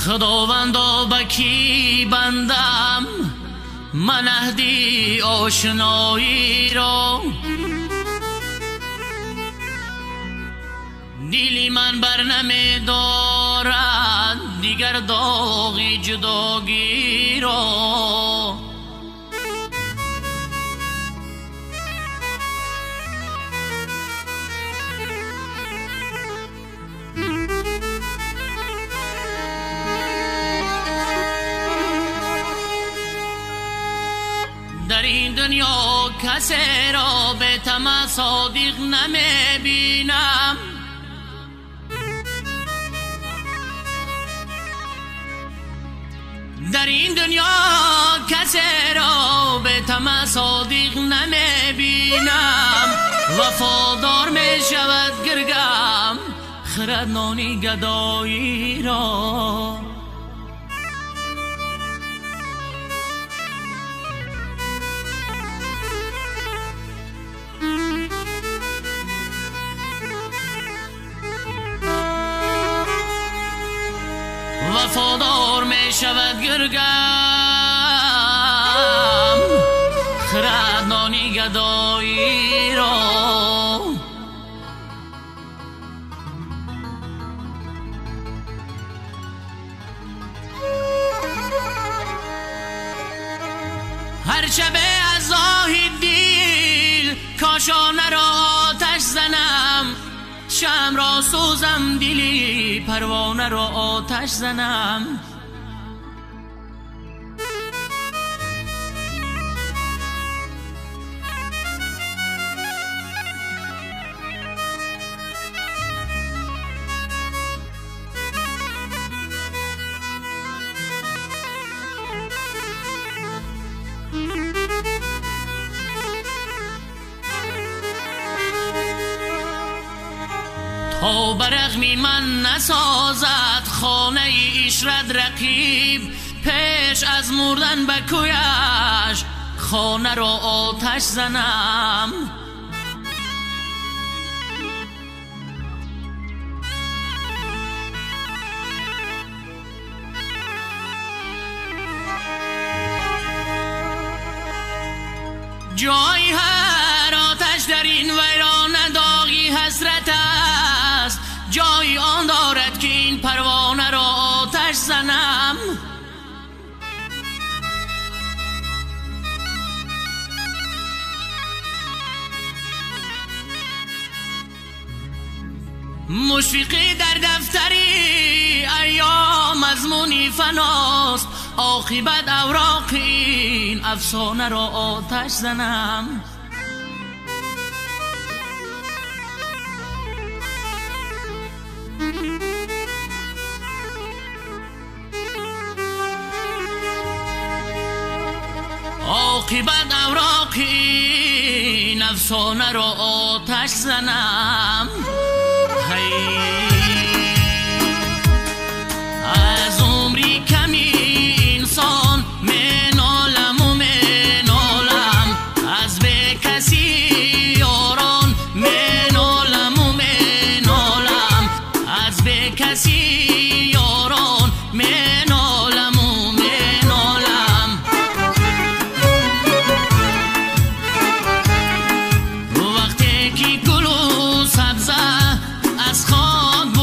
خداوندا بکی بندم من عهدی آشنایی را، دیلی من بر نمی دارد دیگر داغی جداگی را. در این دنیا کسی را به طمع صادق نمی بینم، در این دنیا کسی را به طمع صادق نمی بینم. وفادار می شود گرگم خرد نانی گدایی را. وفادار می شود گرگم خرد نانی گدایی را. هر شب از آهی دیل کاشانه را آتش زنم، شم را سوزم دیلی پروانه را آتش زنم. تا برغمی من نسازد خانه عشرت رقیب، پیش از مردن به کویش خانه را آتش زنم. جای هر آتش در این ویرانه داغی حسرت است، جای آن دارد که این پروانه را آتش زنم. مشفقی در دفتری ایام مضمونی فناست، عاقبت اوراق این افسانه را آتش زنم. عاقبت اوراق این افسانه را آتش زنم. از عمری کمی انسان می نالم و می نالم، از به کسی یاران می نالم و می نالم، از به کسی یاران می نالم و می نالم. وقتی که گل و سبزه از خاک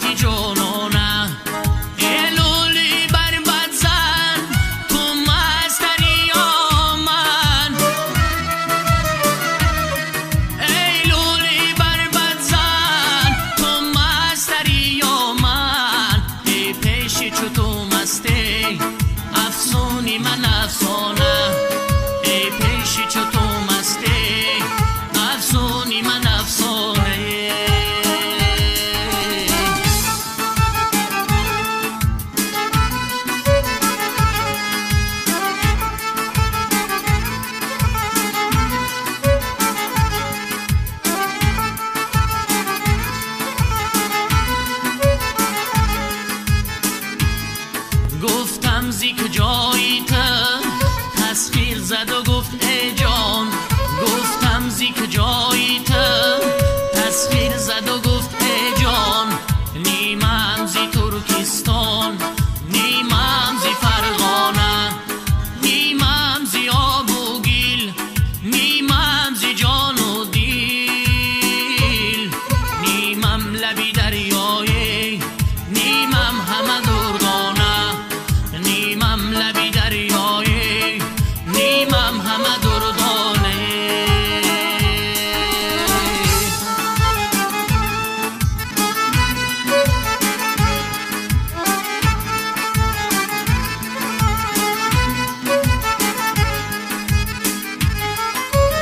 گیتی جانانه ایلولی بر بد زن تو مستری من ایلولی بر بد زن تو مستری من ای پیشی چو تو مستی افسونی من افسانه ای پیشی چو تو مستی افسونی من افسانه گفتم زی کجایی تو تسخیر زد و گفت ای جان گفتم زی کجایی تو تسخیر زد و گفت ای جان نیمم زی ترکستان نیمم زی فرغانه نیمم زی آب و گیل نیمم زی جان و دیل نیمم لبی دریایی نیمم همه دردانه نیمم لبی دریایی نیمم همه دردانه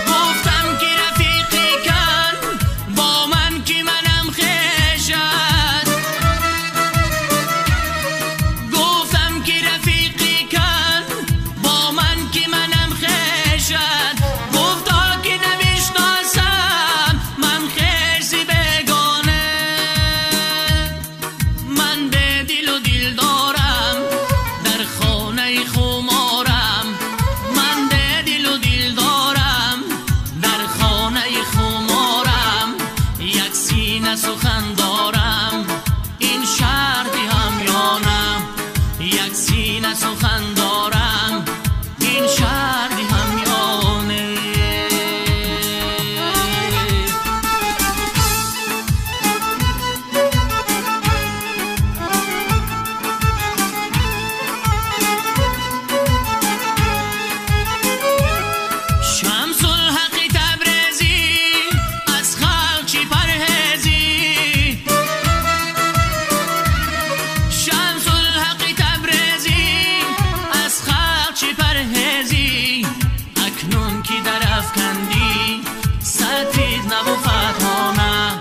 گفتم که رفیقی کن با من که منم خیشد گفتم که رفیقی کن با من که منم خیشد گفتا که نمیشناسم من خیشی بگانه من به دل و دل دارم در خانه خمارم من به دل و دل دارم در خانه خمارم یک سینه سخن دارم این شرطی همیانم یک سینه سخن دارم این شرطی همیانه شمس الحق تبریزی از خلق چی پرهیزی شمس الحق تبریزی از خلق چی پرهیزی اکنون کی در افکندی سفید نبو فتحانه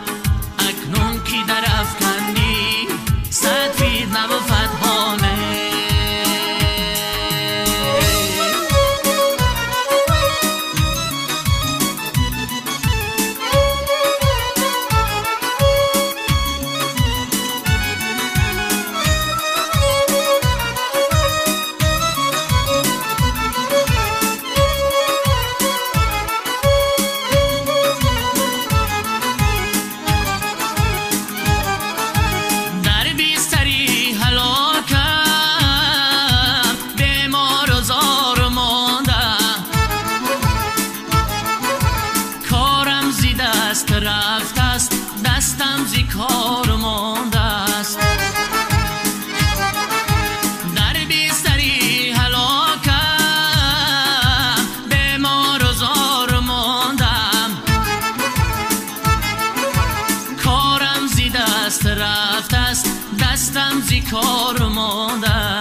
اکنون کی در افکندی سفید نبو فتحانه در بیستری هلاکم بیمار و زار مانده کارم زی دست رفت است دستم زی کار مانده است در بیستری هلاکم بیمار و زار ماندم کارم زی دست رفت است دستم زی کار مانده